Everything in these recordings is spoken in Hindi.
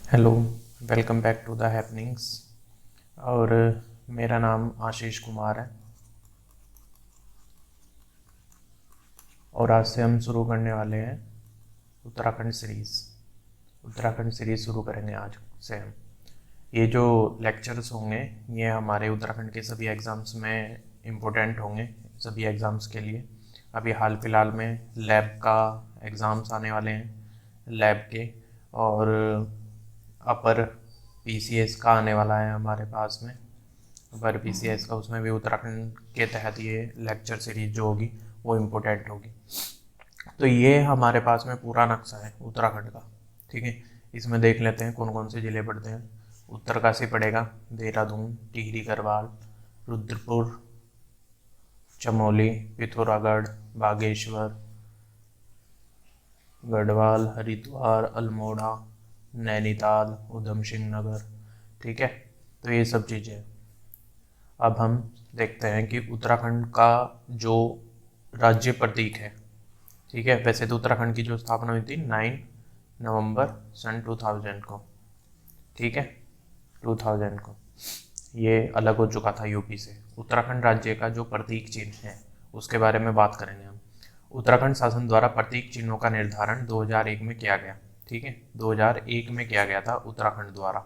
Hello, welcome back to the happenings. और मेरा नाम आशीष कुमार है और आज से हम शुरू करने वाले हैं उत्तराखंड सीरीज़। उत्तराखंड सीरीज़ शुरू करेंगे आज से हम। ये जो लेक्चर्स होंगे ये हमारे उत्तराखंड के सभी एग्ज़ाम्स में इम्पोर्टेंट होंगे, सभी एग्ज़ाम्स के लिए। अभी हाल फिलहाल में लैब का एग्ज़ाम्स आने वाले हैं, लैब के, और अपर पीसीएस का आने वाला है हमारे पास में। अपर पीसीएस का, उसमें भी उत्तराखंड के तहत ये लेक्चर सीरीज जो होगी वो इम्पोर्टेंट होगी। तो ये हमारे पास में पूरा नक्शा है उत्तराखंड का, ठीक है। इसमें देख लेते हैं कौन कौन से ज़िले पड़ते हैं। उत्तरकाशी पड़ेगा, देहरादून, टिहरी गढ़वाल, रुद्रपुर, चमोली, पिथौरागढ़, बागेश्वर, गढ़वाल, हरिद्वार, अल्मोड़ा, नैनीताल, उधम सिंह नगर, ठीक है। तो ये सब चीज़ें अब हम देखते हैं कि उत्तराखंड का जो राज्य प्रतीक है, ठीक है। वैसे तो उत्तराखंड की जो स्थापना हुई थी 9 नवंबर सन 2000 को, ठीक है, 2000 को। ये अलग हो चुका था यूपी से। उत्तराखंड राज्य का जो प्रतीक चिन्ह है उसके बारे में बात करेंगे हम। उत्तराखंड शासन द्वारा प्रतीक चिन्हों का निर्धारण 2001 में किया गया, ठीक है। 2001 में किया गया था उत्तराखंड द्वारा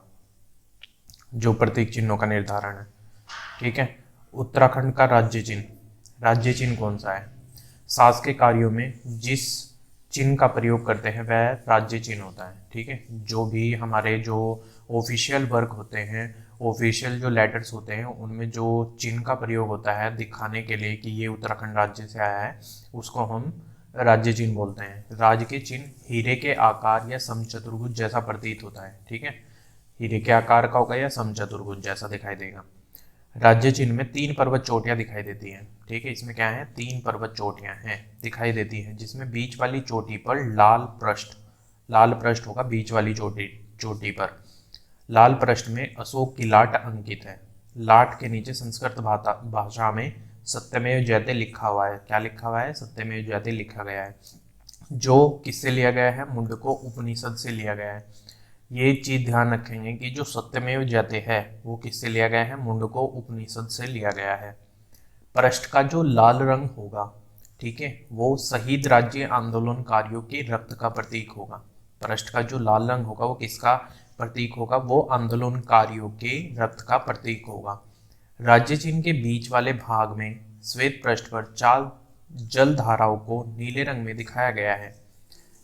जो प्रतीक चिन्हों का निर्धारण है, ठीक है। उत्तराखंड का राज्य चिन्ह, राज्य चिन्ह कौन सा है? शासकीय कार्यों में जिस चिन्ह का प्रयोग करते हैं वह राज्य चिन्ह होता है, ठीक है। जो भी हमारे जो ऑफिशियल वर्क होते हैं, ऑफिशियल जो लेटर्स होते हैं, उनमें जो चिन्ह का प्रयोग होता है दिखाने के लिए कि ये उत्तराखंड राज्य से आया है, उसको हम राज्य चिन्ह बोलते हैं। राज्य के चिन्ह हीरे के आकार या समचतुर्भुज जैसा प्रतीत होता है, ठीक है। हीरे के आकार का होगा या समचतुर्भुज जैसा दिखाई देगा। राज्य चिन्ह में 3 पर्वत चोटियां दिखाई देती हैं, ठीक है। इसमें क्या है? 3 पर्वत चोटियां हैं, दिखाई देती हैं, जिसमें बीच वाली चोटी पर लाल पृष्ठ होगा। बीच वाली चोटी चोटी पर लाल पृष्ठ में अशोक की लाट अंकित है। लाट के नीचे संस्कृत भाषा में सत्यमेव जयते लिखा हुआ है। क्या लिखा हुआ है? सत्यमेव जयते लिखा गया है, जो किससे लिया गया है? मुंडको उपनिषद से लिया गया है। ये चीज ध्यान रखेंगे कि जो सत्यमेव जयते है वो किससे लिया गया है? मुंडको उपनिषद से लिया गया है। पृष्ठ का जो लाल रंग होगा, ठीक है, वो शहीद राज्य आंदोलनकारियों के रक्त का प्रतीक होगा। पृष्ठ का जो लाल रंग होगा वो किसका प्रतीक होगा? वो आंदोलनकारियों के रक्त का प्रतीक होगा। राज्य चिन्ह के बीच वाले भाग में श्वेत पृष्ठ पर 4 जल धाराओं को नीले रंग में दिखाया गया है।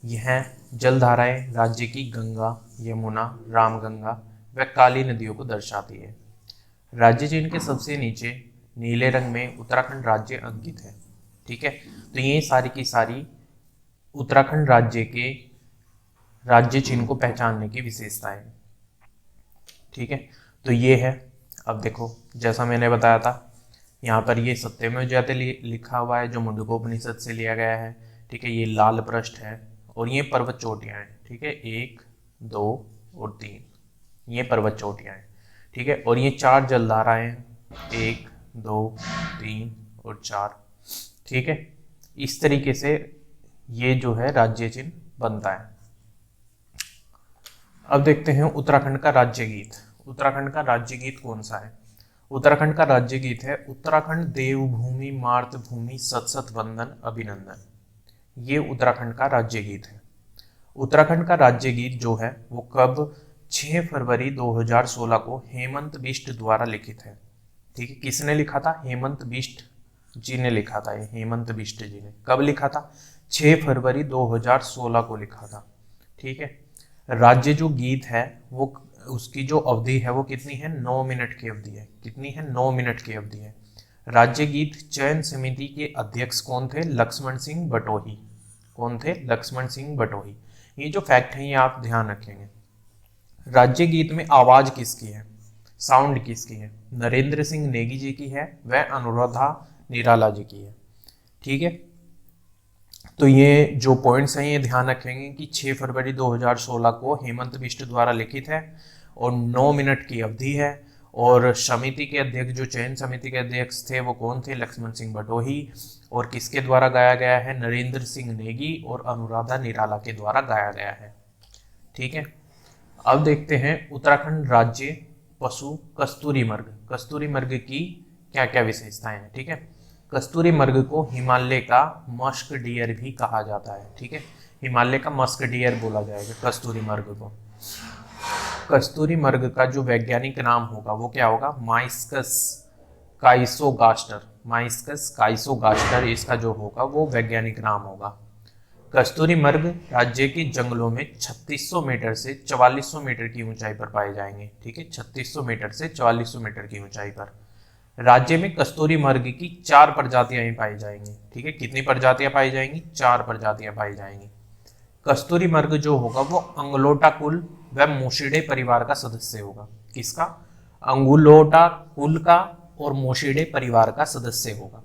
यह जलधाराएं राज्य की गंगा, यमुना, रामगंगा व काली नदियों को दर्शाती है। राज्य चिन्ह के सबसे नीचे नीले रंग में उत्तराखंड राज्य अंकित है, ठीक है। तो ये सारी की सारी उत्तराखंड राज्य के राज्य चिन्ह को पहचानने की विशेषताएं, ठीक है। तो ये है। अब देखो, जैसा मैंने बताया था, यहाँ पर ये सत्यमेव जयते लिखा हुआ है जो मुंडकोपनिषद से लिया गया है, ठीक है। ये लाल पृष्ठ है और ये पर्वत चोटियाँ हैं, ठीक है। 1, 2 और 3 ये पर्वत चोटियाँ हैं, ठीक है। और ये 4 जलधाराएं, 1, 2, 3 और 4, ठीक है। इस तरीके से ये जो है राज्य चिन्ह बनता है। अब देखते हैं उत्तराखंड का राज्य गीत। उत्तराखंड का राज्य गीत कौन सा है? उत्तराखंड का राज्य गीत है उत्तराखंड देवभूमि मातृभूमि सत सत वंदन अभिनंदन। ये उत्तराखंड का राज्य गीत है। उत्तराखंड का राज्य गीत जो है वो कब 6 फरवरी 2016 को हेमंत बिष्ट द्वारा लिखित है, ठीक है। किसने लिखा था? हेमंत बिष्ट जी ने लिखा था। ये हेमंत बिष्ट जी ने कब लिखा था? 6 फरवरी 2016 को लिखा था, ठीक है। राज्य जो गीत है वो उसकी जो अवधि है वो कितनी है? 9 मिनट की अवधि है। कितनी है? 9 मिनट की अवधि है। राज्य गीत चयन समिति के अध्यक्ष कौन थे? लक्ष्मण सिंह बटोही। कौन थे? लक्ष्मण सिंह बटोही। ये जो फैक्ट है ये आप ध्यान रखेंगे। राज्य गीत में आवाज किसकी है? साउंड किसकी है? नरेंद्र सिंह नेगी जी की है, वह अनुराधा निराला जी की है, ठीक है। तो ये जो पॉइंट्स हैं ये ध्यान रखेंगे कि 6 फरवरी 2016 को हेमंत बिष्ट द्वारा लिखित है और 9 मिनट की अवधि है। और समिति के अध्यक्ष, जो चयन समिति के अध्यक्ष थे वो कौन थे? लक्ष्मण सिंह बटोही। और किसके द्वारा गाया गया है? नरेंद्र सिंह नेगी और अनुराधा निराला के द्वारा गाया गया है, ठीक है। अब देखते हैं उत्तराखंड राज्य पशु कस्तूरी मृग। कस्तूरी मृग की क्या क्या विशेषताएं हैं, ठीक है। कस्तूरी मृग को हिमालय का मस्क डियर भी कहा जाता है, ठीक है। हिमालय का मस्क डियर बोला जाएगा कस्तूरी मृग को। कस्तूरी मृग का जो वैज्ञानिक नाम होगा वो क्या होगा, माइस्कस काइसोगास्टर। माइस्कस काइसोगास्टर इसका जो होगा वो वैज्ञानिक नाम होगा। कस्तूरी मृग राज्य के जंगलों में 3600 मीटर से 4400 मीटर की ऊंचाई पर पाए जाएंगे, ठीक है। 3600 मीटर से 4400 मीटर की ऊंचाई पर। राज्य में कस्तूरी मृग की 4 प्रजातियां ही पाई जाएंगी, ठीक है। कितनी प्रजातियां पाई जाएंगी, 4 प्रजातियां पाई जाएंगी। कस्तूरी मृग जो होगा वो अंगुलोटा कुल व मोशिडे परिवार का सदस्य होगा। किसका, अंगुलोटा कुल का और मोशिडे परिवार का सदस्य होगा,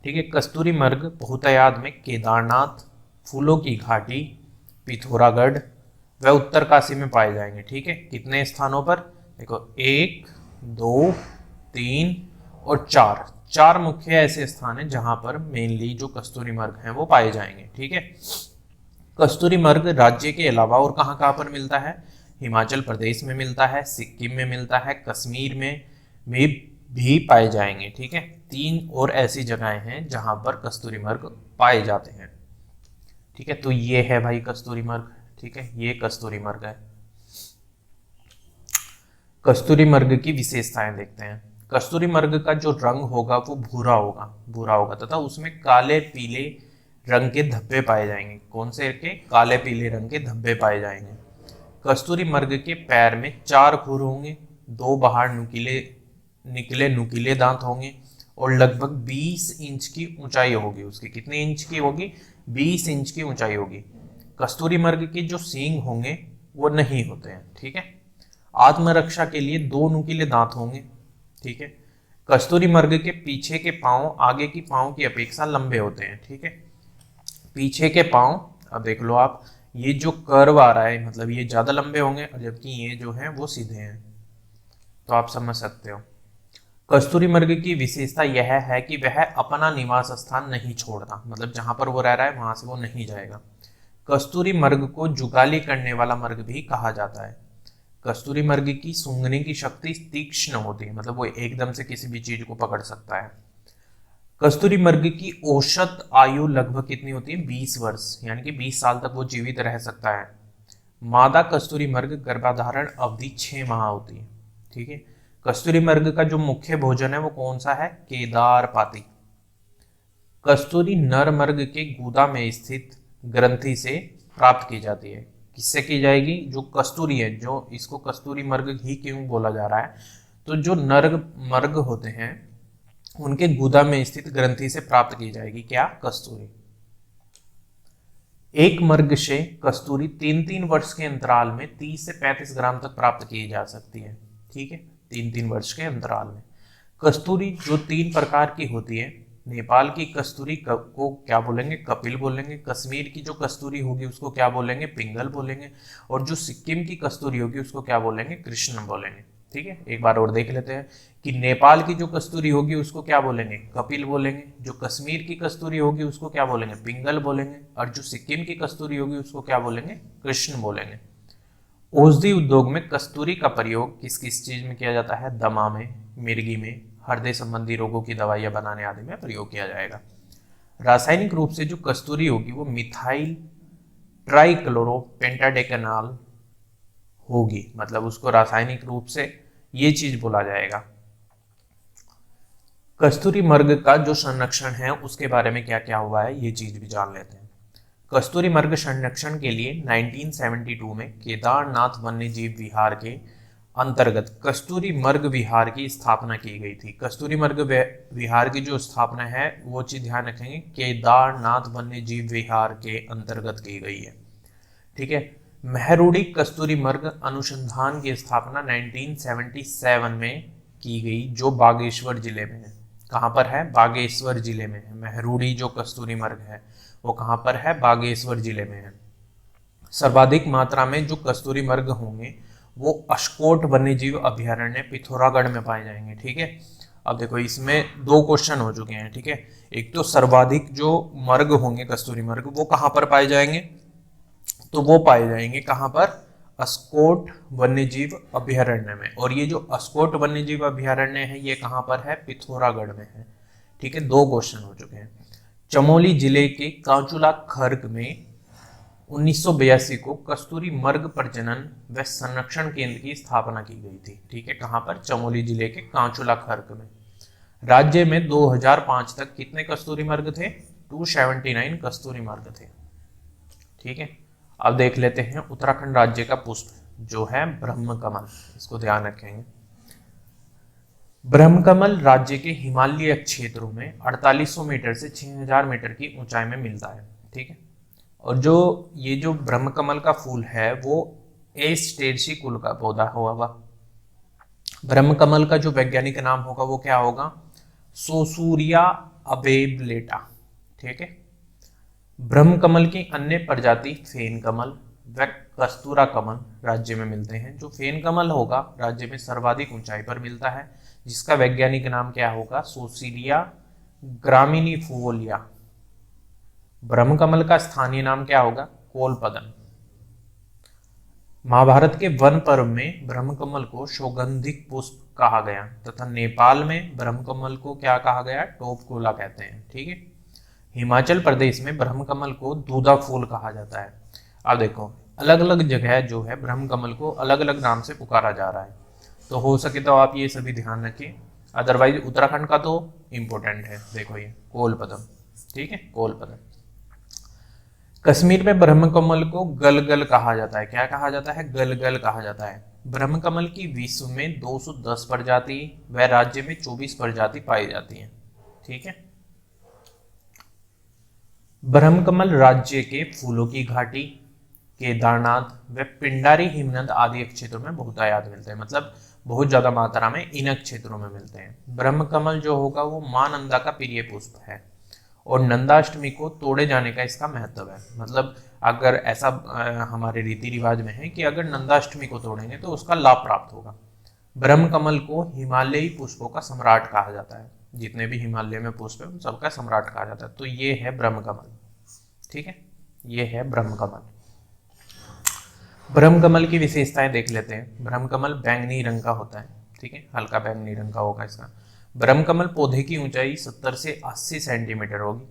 ठीक है। कस्तूरी मृग बहुतायत में केदारनाथ, फूलों की घाटी, पिथौरागढ़ व उत्तरकाशी में पाए जाएंगे, ठीक है। कितने स्थानों पर, देखो 1, 2, 3 और 4, 4 मुख्य ऐसे स्थान हैं जहां पर मेनली जो कस्तूरी मृग हैं वो पाए जाएंगे, ठीक है। कस्तूरी मृग राज्य के अलावा और कहां कहां पर मिलता है, हिमाचल प्रदेश में मिलता है, सिक्किम में मिलता है, कश्मीर में भी पाए जाएंगे, ठीक है। 3 और ऐसी जगहें हैं जहां पर कस्तूरी मृग पाए जाते हैं, ठीक है। तो ये है भाई कस्तूरी मृग, ठीक है, ये कस्तूरी मृग है। कस्तूरी मृग की विशेषताएं देखते हैं। कस्तूरी मृग का जो रंग होगा वो भूरा होगा तथा उसमें काले पीले रंग के धब्बे पाए जाएंगे। कौन से के, काले पीले रंग के धब्बे पाए जाएंगे। कस्तूरी मृग के पैर में 4 खुर होंगे, 2 बाहर निकले नुकीले दांत होंगे और लगभग 20 इंच की ऊंचाई होगी उसकी। कितनी इंच की होगी, 20 इंच की ऊंचाई होगी। कस्तूरी मृग के जो सींग होंगे वो नहीं होते हैं, ठीक है। आत्मरक्षा के लिए 2 नुकीले दांत होंगे, ठीक है। कस्तूरी मृग के पीछे के पांव आगे की पांव की अपेक्षा लंबे होते हैं, ठीक है। पीछे के पांव, अब देख लो आप, ये जो कर्व आ रहा है मतलब ये ज्यादा लंबे होंगे और जबकि ये जो है वो सीधे हैं, तो आप समझ सकते हो। कस्तूरी मृग की विशेषता यह है कि वह अपना निवास स्थान नहीं छोड़ता, मतलब जहां पर वो रह रहा है वहां से वो नहीं जाएगा। कस्तूरी मृग को जुगाली करने वाला मृग भी कहा जाता है। कस्तूरी मृग की सूंघने की शक्ति तीक्ष्ण होती है, मतलब वो एकदम से किसी भी चीज को पकड़ सकता है। कस्तूरी मृग की औसत आयु लगभग कितनी होती है, 20 वर्ष, यानी कि 20 साल तक वो जीवित रह सकता है। मादा कस्तूरी मृग गर्भाधारण अवधि 6 माह होती है, ठीक है। कस्तूरी मृग का जो मुख्य भोजन है वो कौन सा है, केदार पाती। कस्तूरी नर मृग के गुदा में स्थित ग्रंथि से प्राप्त की जाती है। किससे की जाएगी, जो कस्तूरी है, जो इसको कस्तूरी मृग ही क्यों बोला जा रहा है, तो जो नर मृग होते हैं उनके गुदा में स्थित ग्रंथि से प्राप्त की जाएगी क्या, कस्तूरी। एक मृग से कस्तूरी 3-3 वर्ष के अंतराल में 30 से 35 ग्राम तक प्राप्त की जा सकती है, ठीक है, 3-3 वर्ष के अंतराल में। कस्तूरी जो 3 प्रकार की होती है, नेपाल की कस्तूरी को क्या बोलेंगे, कपिल बोलेंगे। कश्मीर की जो कस्तूरी होगी उसको क्या बोलेंगे, पिंगल बोलेंगे। और जो सिक्किम की कस्तूरी होगी उसको क्या बोलेंगे, कृष्ण बोलेंगे, ठीक है। एक बार और देख लेते हैं कि नेपाल की जो कस्तूरी होगी उसको क्या बोलेंगे, कपिल बोलेंगे। जो कश्मीर की कस्तूरी होगी उसको क्या बोलेंगे, पिंगल बोलेंगे। और जो सिक्किम की कस्तूरी होगी उसको क्या बोलेंगे, कृष्ण बोलेंगे। औषधि उद्योग में कस्तूरी का प्रयोग किस किस चीज में किया जाता है, दमा में, मिर्गी में, हृदय संबंधी रोगों की दवाइयां बनाने आदि में प्रयोग किया जाएगा। रासायनिक रूप से जो कस्तूरी होगी वो मिथाइल ट्राइक्लोरोपेंटाडेकेनाल होगी, मतलब उसको रासायनिक रूप से ये चीज बोला जाएगा। कस्तूरी मृग का जो संरक्षण है उसके बारे में क्या क्या हुआ है ये चीज भी जान लेते हैं। कस्तूरी मृग संरक्षण के लिए 1972 में केदारनाथ वन्य जीव विहार के अंतर्गत कस्तूरी मृग विहार की स्थापना की गई थी। कस्तूरी मृग विहार की जो स्थापना है वो चीज ध्यान रखेंगे, केदारनाथ वन्य जीव विहार के अंतर्गत की गई है, ठीक है। महरूड़ी कस्तूरी मृग अनुसंधान की स्थापना 1977 में की गई, जो बागेश्वर जिले में है। कहाँ पर है, बागेश्वर जिले में है। महरूड़ी जो कस्तूरी मृग है वो कहाँ पर है, बागेश्वर जिले में है। सर्वाधिक मात्रा में जो कस्तूरी मृग होंगे वो अशकोट वन्यजीव अभयारण्य पिथौरागढ़ में पाए जाएंगे, ठीक है। अब देखो इसमें 2 क्वेश्चन हो चुके हैं, ठीक है। एक तो सर्वाधिक जो मृग होंगे कस्तूरी मृग वो कहाँ पर पाए जाएंगे, तो वो पाए जाएंगे कहाँ पर, अस्कोट वन्यजीव अभयारण्य में। और ये जो अस्कोट वन्यजीव अभयारण्य है ये कहाँ पर है? पिथौरागढ़ में है। ठीक है, 2 क्वेश्चन हो चुके हैं। चमोली जिले के कांचुला खर्क में 1982 को कस्तूरी मृग प्रजनन व संरक्षण केंद्र की स्थापना की गई थी। ठीक है, कहाँ पर? चमोली जिले के कांचुला खर्क में। राज्य में 2005 तक कितने कस्तूरी मृग थे? 279 कस्तूरी मृग थे। ठीक है, अब देख लेते हैं उत्तराखंड राज्य का पुष्प जो है ब्रह्म कमल, इसको ध्यान रखेंगे। ब्रह्म कमल राज्य के हिमालयी क्षेत्रों में 4800 मीटर से 6000 मीटर की ऊंचाई में मिलता है। ठीक है, और ये जो ब्रह्म कमल का फूल है वो एस्टेरेसी कुल का पौधा होगा। ब्रह्म कमल का जो वैज्ञानिक नाम होगा वो क्या होगा? सोसूरिया अबेबलेटा। ठीक है, ब्रह्म कमल की अन्य प्रजाति फेन कमल व कस्तूरा कमल राज्य में मिलते हैं। जो फेन कमल होगा राज्य में सर्वाधिक ऊंचाई पर मिलता है, जिसका वैज्ञानिक नाम क्या होगा? सोसीरिया ग्रामिनीफोलिया। ब्रह्म कमल का स्थानीय नाम क्या होगा? कोलपदन। महाभारत के वन पर्व में ब्रह्म कमल को सौगंधिक पुष्प कहा गया तथा नेपाल में ब्रह्म कमल को क्या कहा गया? टोपकोला कहते हैं। ठीक है, हिमाचल प्रदेश में ब्रह्म कमल को दूधा फूल कहा जाता है। अब देखो अलग अलग जगह जो है ब्रह्म कमल को अलग अलग नाम से पुकारा जा रहा है, तो हो सके तो आप ये सभी ध्यान रखिए। अदरवाइज उत्तराखंड का तो इम्पोर्टेंट है। देखो ये कोलपदम। ठीक है, कोलपदम। कश्मीर में ब्रह्म कमल को गलगल कहा जाता है। क्या कहा जाता है? गलगल कहा जाता है। ब्रह्म कमल की विश्व में 210 प्रजाति व राज्य में 24 प्रजाति पाई जाती हैं। ठीक है, ब्रह्म कमल राज्य के फूलों की घाटी, केदारनाथ व पिंडारी हिमनद आदि क्षेत्रों में बहुतायत मिलते हैं। मतलब बहुत ज्यादा मात्रा में इन क्षेत्रों में मिलते हैं। ब्रह्म कमल जो होगा वो मां नंदा का प्रिय पुष्प है और नंदाष्टमी को तोड़े जाने का इसका महत्व है। मतलब अगर ऐसा हमारे रीति रिवाज में है कि अगर नंदाष्टमी को तोड़ेंगे तो उसका लाभ प्राप्त होगा। ब्रह्म कमल को हिमालयी पुष्पों का सम्राट कहा जाता है। जितने भी हिमालय में पुष्प है उन सबका सम्राट कहा जाता है। तो ये है ब्रह्म कमल। ठीक है, ये है ब्रह्म कमल। ब्रह्म कमल की विशेषताएं देख लेते हैं। ब्रह्म कमल बैंगनी रंग का होता है। ठीक है, हल्का बैंगनी रंग का होगा इसका। ब्रह्म कमल पौधे की ऊंचाई 70 से 80 सेंटीमीटर होगी।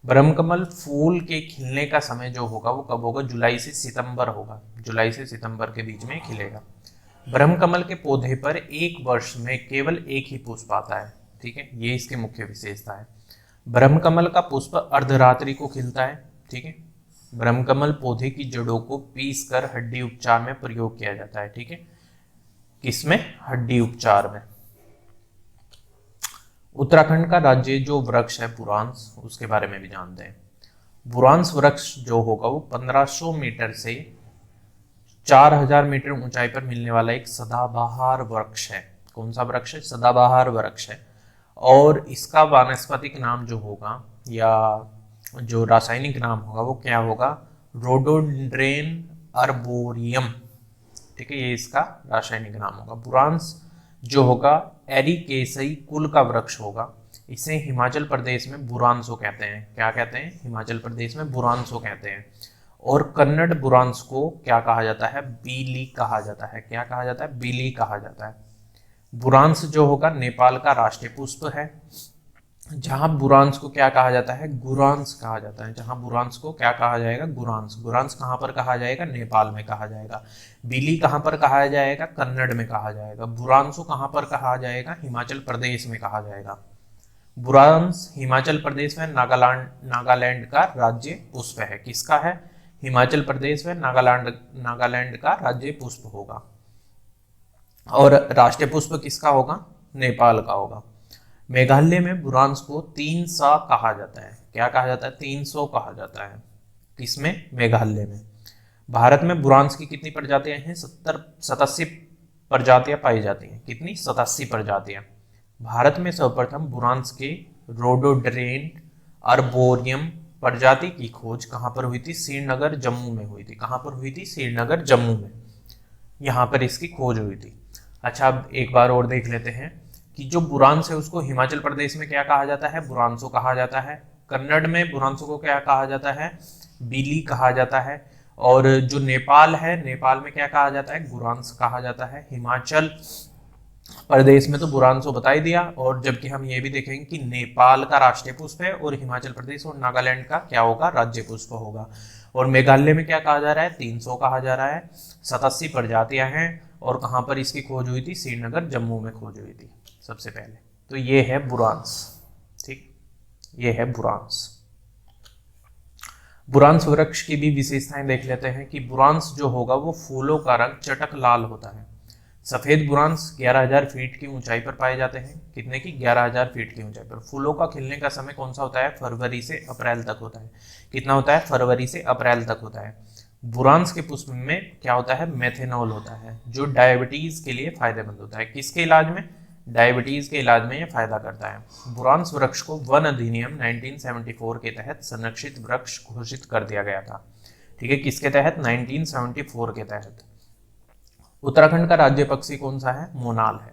ब्रह्म कमल फूल के खिलने का समय जो होगा वो कब होगा? जुलाई से सितंबर होगा। जुलाई से सितंबर के बीच में खिलेगा। ब्रह्म कमल के पौधे पर एक वर्ष में केवल एक ही पुष्प आता है। ठीक है, ये इसकी मुख्य विशेषता है। ब्रह्म कमल का पुष्प अर्धरात्रि को खिलता है। ठीक है, ब्रह्म कमल पौधे की जड़ों को पीसकर हड्डी उपचार में प्रयोग किया जाता है। ठीक है, किसमें? हड्डी उपचार में। उत्तराखंड का राज्य जो वृक्ष है बुरांस, उसके बारे में भी जानते हैं। बुरांस वृक्ष जो होगा वो 1500 मीटर से 4000 मीटर ऊंचाई पर मिलने वाला एक सदाबहार वृक्ष है। कौन सा वृक्ष है? सदाबहार वृक्ष है। और इसका वानस्पतिक नाम जो होगा या जो रासायनिक नाम होगा वो क्या होगा? रोडोडेंड्रेन अर्बोरियम। ठीक है, ये इसका रासायनिक नाम होगा। बुरांस जो होगा एरिकेसई कुल का वृक्ष होगा। इसे हिमाचल प्रदेश में बुरांसो कहते हैं। क्या कहते हैं? हिमाचल प्रदेश में बुरांसो कहते हैं। और कन्नड़ बुरांस को क्या कहा जाता है? बीली कहा जाता है। क्या कहा जाता है? बीली कहा जाता है। बुरांस जो होगा नेपाल का राष्ट्रीय पुष्प है। जहां बुरांस को क्या कहा जाता है? गुरांस कहा जाता है। जहां बुरांस को क्या कहा जाएगा? गुरांस। गुरांस कहां पर कहा जाएगा? नेपाल में कहा जाएगा। बीली कहां पर कहा जाएगा? कन्नड़ में कहा जाएगा। बुरांसो कहां पर कहा जाएगा? हिमाचल प्रदेश में कहा जाएगा। बुरांस हिमाचल प्रदेश में नागालैंड का राज्य पुष्प है। किसका है? हिमाचल प्रदेश में नागालैंड का राज्य पुष्प होगा। और राष्ट्रीय पुष्प किसका होगा? नेपाल का होगा। मेघालय में बुरांस को 300 कहा जाता है। क्या कहा जाता है? 300 कहा जाता है। किसमें? मेघालय में। भारत में बुरांस की कितनी प्रजातियां हैं? 87 प्रजातियां पाई जाती हैं। कितनी? 87 प्रजातियां। भारत में सर्वप्रथम बुरांस के रोडोडेंड्रेन अर्बोरियम प्रजाति की खोज कहां पर हुई थी? श्रीनगर जम्मू में हुई थी। कहां पर हुई थी? श्रीनगर जम्मू में। यहां पर इसकी खोज हुई थी। अच्छा, अब एक बार और देख लेते हैं कि जो बुरांस है उसको हिमाचल प्रदेश में क्या कहा जाता है? बुरांसो कहा जाता है। कन्नड़ में बुरांसो को क्या कहा जाता है? बीली कहा जाता है। और जो नेपाल है, नेपाल में क्या कहा जाता है, बुरांश कहा जाता है। हिमाचल प्रदेश में तो बुरांश बता ही दिया, और जबकि हम ये भी देखेंगे कि नेपाल का राष्ट्रीय पुष्प है और हिमाचल प्रदेश और नागालैंड का क्या होगा, राज्य पुष्प होगा। और मेघालय में क्या कहा जा रहा है, 300 कहा जा रहा है। 87 प्रजातियां हैं, और कहाँ पर इसकी खोज हुई थी, श्रीनगर जम्मू में खोज हुई थी सबसे पहले। तो ये है बुरांश, ठीक, ये है बुरांश। बुरांश वृक्ष की भी विशेषताएं देख लेते हैं कि बुरांश जो होगा वो फूलों का रंग चटक लाल होता है। सफेद बुरांश 11,000 फीट की ऊंचाई पर पाए जाते हैं। कितने की, 11,000 फीट की ऊंचाई पर। फूलों का खिलने का समय कौन सा होता है, फरवरी से अप्रैल तक होता है। कितना होता है, फरवरी से अप्रैल तक होता है। बुरांश के पुष्प में क्या होता है, मेथेनॉल होता है, जो डायबिटीज के लिए फायदेमंद होता है। किसके इलाज में, डायबिटीज के इलाज में ये फायदा करता है। बुरांश वृक्ष को वन अधिनियम 1974 के तहत संरक्षित वृक्ष घोषित कर दिया गया था। ठीक है, किसके तहत, 1974 के तहत। उत्तराखंड का राज्य पक्षी कौन सा है, मोनाल है।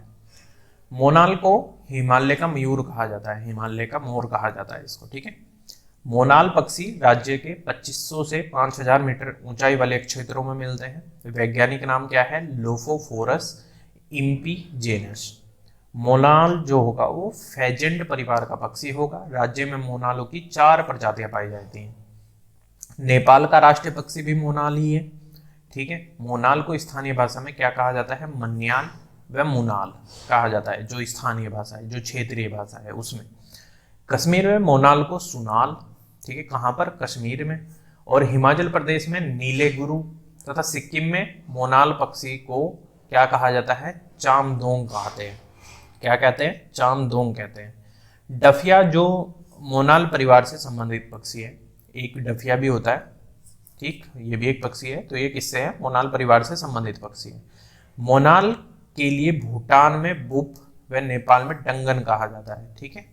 मोनाल को हिमालय का मयूर कहा जाता है, हिमालय का मोर कहा जाता है इसको, ठीक है। मोनाल पक्षी राज्य के 2500 से 5000 मीटर ऊंचाई वाले क्षेत्रों में मिलते हैं। वैज्ञानिक नाम क्या है, लोफोफोरस इम्पीजेनस। मोनाल जो होगा वो फेजेंट परिवार का पक्षी होगा। राज्य में मोनालों की 4 प्रजातियां पाई जाती हैं। नेपाल का राष्ट्रीय पक्षी भी मोनाल ही है, ठीक है। मोनाल को स्थानीय भाषा में क्या कहा जाता है, मन्याल व मुनाल कहा जाता है, जो स्थानीय भाषा है, जो क्षेत्रीय भाषा है उसमें। कश्मीर में मोनाल को सुनाल, ठीक है, कहाँ पर, कश्मीर में। और हिमाचल प्रदेश में नीले गुरु तथा सिक्किम में मोनाल पक्षी को क्या कहा जाता है, चामदोंग कहते हैं। क्या कहते हैं, चामदोंग कहते हैं। डफिया जो मोनाल परिवार से संबंधित पक्षी है, एक डफिया भी होता है, ठीक, ये भी एक पक्षी है। तो ये किससे है, मोनाल परिवार से संबंधित पक्षी है। मोनाल के लिए भूटान में बुप व नेपाल में टंगन कहा जाता है, ठीक है।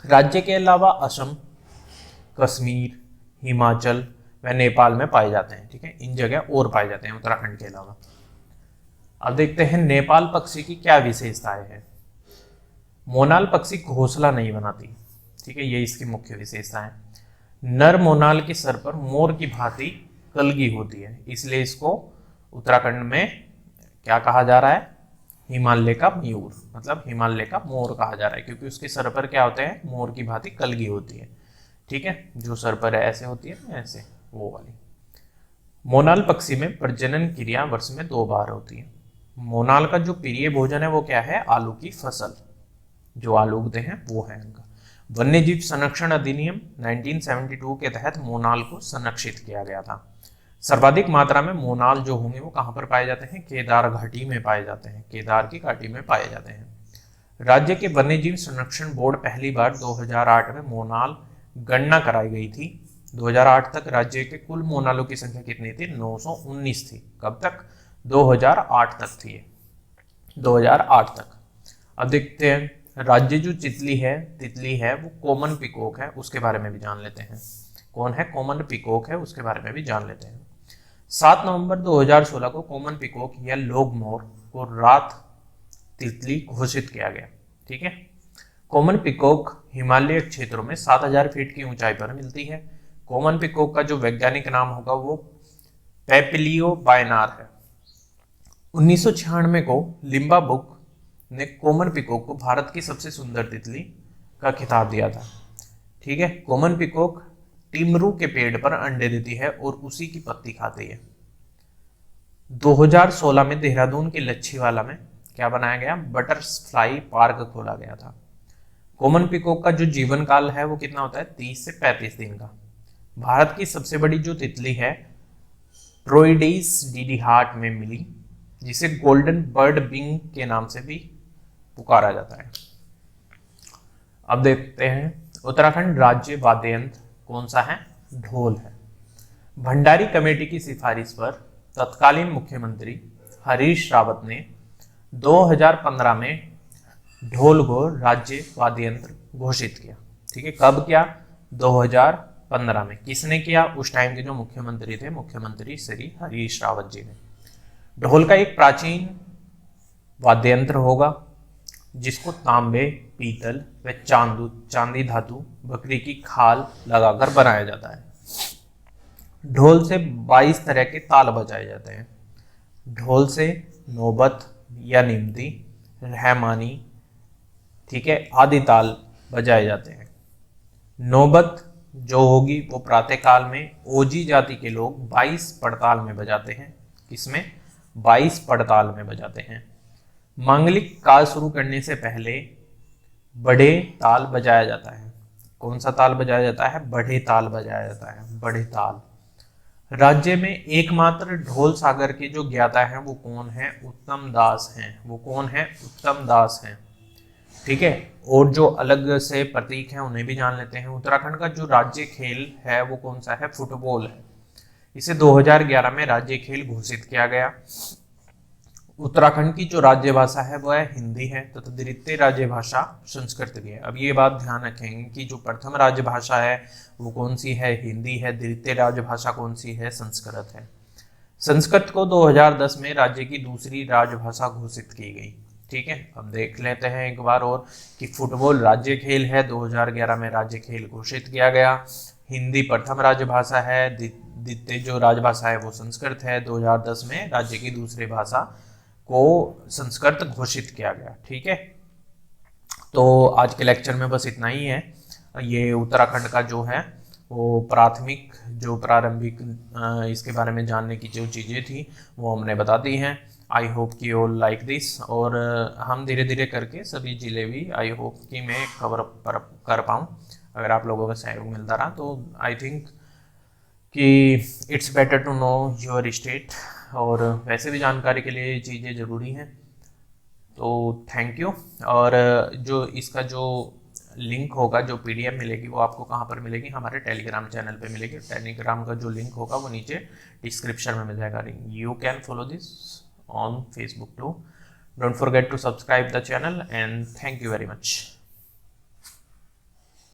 राज्य के अलावा असम, कश्मीर, हिमाचल व नेपाल में पाए जाते हैं, ठीक है। इन जगह और पाए जाते हैं उत्तराखंड के अलावा। अब देखते हैं नेपाल पक्षी की क्या विशेषताएं हैं। मोनाल पक्षी घोंसला नहीं बनाती, ठीक है, ये इसकी मुख्य विशेषता है। नर मोनाल के सर पर मोर की भांति कलगी होती है, इसलिए इसको उत्तराखंड में क्या कहा जा रहा है, हिमालय का मयूर, मतलब हिमालय का मोर कहा जा रहा है, क्योंकि उसके सर पर क्या होते हैं, मोर की भांति कलगी होती है, ठीक है। जो सर पर ऐसे होती है ना, ऐसे, वो वाली। मोनाल पक्षी में प्रजनन क्रिया वर्ष में 2 बार होती है। मोनाल का जो प्रिय भोजन है वो क्या है, आलू की फसल, जो आलू उगते हैं वो है इनका। वन्य जीव संरक्षण अधिनियम 1972 के तहत मोनाल को संरक्षित किया गया था। सर्वाधिक मात्रा में मोनाल जो होंगे वो कहाँ पर पाए जाते हैं, केदार घाटी में पाए जाते हैं, केदार की घाटी में पाए जाते हैं। राज्य के वन्य जीव संरक्षण बोर्ड पहली बार 2008 में मोनाल गणना कराई गई थी। 2008 तक राज्य के कुल मोनालों की संख्या कितनी थी, 919 थी। कब तक, 2008 तक थी, 2008 तक। अब देखते हैं राज्य जो तितली है वो कॉमन पिकॉक है, उसके बारे में भी जान लेते हैं। कौन है, कॉमन पिकॉक है, उसके बारे में भी जान लेते हैं। 7 नवंबर 2016 को कॉमन पिकॉक या लोगमोर को रात तितली घोषित किया गया, ठीक है। कॉमन पिकॉक हिमालय क्षेत्रों में 7000 फीट की ऊंचाई पर मिलती है। कॉमन पिकॉक का जो वैज्ञानिक नाम होगा वो पेपलियो बायनार है। 1996 को लिम्बा बुक ने कॉमन पिकॉक को भारत की सबसे सुंदर तितली का खिताब दिया था, ठीक है। कॉमन पिकॉक टिमरू के पेड़ पर अंडे देती है और उसी की पत्ती खाती है। 2016 में देहरादून के लच्छीवाला में क्या बनाया गया, बटरफ्लाई पार्क खोला गया था। कॉमन पिकॉक का जो जीवन काल है वो कितना होता है, 30 से 35 दिन का। भारत की सबसे बड़ी जो तितली है ट्रोइडेस डीडीहाट में मिली, जिसे गोल्डन बर्ड विंग के नाम से भी पुकारा जाता है। अब देखते हैं उत्तराखंड राज्य वाद्य यंत्र कौन सा है, ढोल है। भंडारी कमेटी की सिफारिश पर तत्कालीन मुख्यमंत्री हरीश रावत ने 2015 में ढोल को राज्य वाद्य यंत्र घोषित किया, ठीक है। कब किया, 2015 में। किसने किया, उस टाइम के जो मुख्यमंत्री थे, मुख्यमंत्री श्री हरीश रावत जी ने। ढोल का एक प्राचीन वाद्य यंत्र होगा जिसको तांबे, पीतल व चांदी धातु, बकरी की खाल लगाकर बनाया जाता है। ढोल से 22 तरह के ताल बजाए जाते हैं। ढोल से नौबत या निमती, रहमानी, ठीक है, आदि ताल बजाए जाते हैं। नौबत जो होगी वो प्रातः काल में ओजी जाति के लोग 22 पड़ताल में बजाते हैं। किसमें? 22 पड़ताल में बजाते हैं। मांगलिक काल शुरू करने से पहले बढ़े ताल बजाया जाता है। कौन सा ताल बजाया जाता है? बढ़े ताल बजाया जाता है, बढ़े ताल। राज्य में एकमात्र ढोल सागर के जो ज्ञाता हैं वो कौन है? उत्तम दास हैं। वो कौन है? उत्तम दास हैं, ठीक है। और जो अलग से प्रतीक हैं उन्हें भी जान लेते हैं। उत्तराखंड का जो राज्य खेल है वो कौन सा है? फुटबॉल है। इसे 2011 में राज्य खेल घोषित किया गया। उत्तराखंड की जो राज्य भाषा है वो है हिंदी है, तथा द्वितीय राज्य भाषा संस्कृत भी है। अब ये बात ध्यान रखेंगे कि जो प्रथम राज्य भाषा है वो कौन सी है? हिंदी है। द्वितीय राज्य भाषा कौन सी है? संस्कृत है। संस्कृत को 2010 में राज्य की दूसरी राजभाषा घोषित की गई, ठीक है। अब देख लेते हैं एक बार और कि फुटबॉल राज्य खेल है, 2011 में राज्य खेल घोषित किया गया। हिंदी प्रथम राजभाषा है, द्वितीय जो राजभाषा है वो संस्कृत है। 2010 में राज्य की दूसरी भाषा को संस्कृत घोषित किया गया, ठीक है। तो आज के लेक्चर में बस इतना ही है। ये उत्तराखंड का जो है वो प्राथमिक जो प्रारंभिक इसके बारे में जानने की जो चीज़ें थी वो हमने बता दी हैं। आई होप कि ऑल लाइक दिस, और हम धीरे धीरे करके सभी जिले भी आई होप कि मैं कवर अप कर पाऊँ। अगर आप लोगों का सहयोग मिलता रहा तो आई थिंक कि it's better to know your state, और वैसे भी जानकारी के लिए ये चीज़ें ज़रूरी हैं। तो थैंक यू। और जो इसका जो लिंक होगा, जो पीडीएफ मिलेगी वो आपको कहाँ पर मिलेगी? हमारे टेलीग्राम चैनल पे मिलेगी। टेलीग्राम का जो लिंक होगा वो नीचे डिस्क्रिप्शन में मिल जाएगा। You can follow this on Facebook too. Don't forget to subscribe the channel and thank you very much.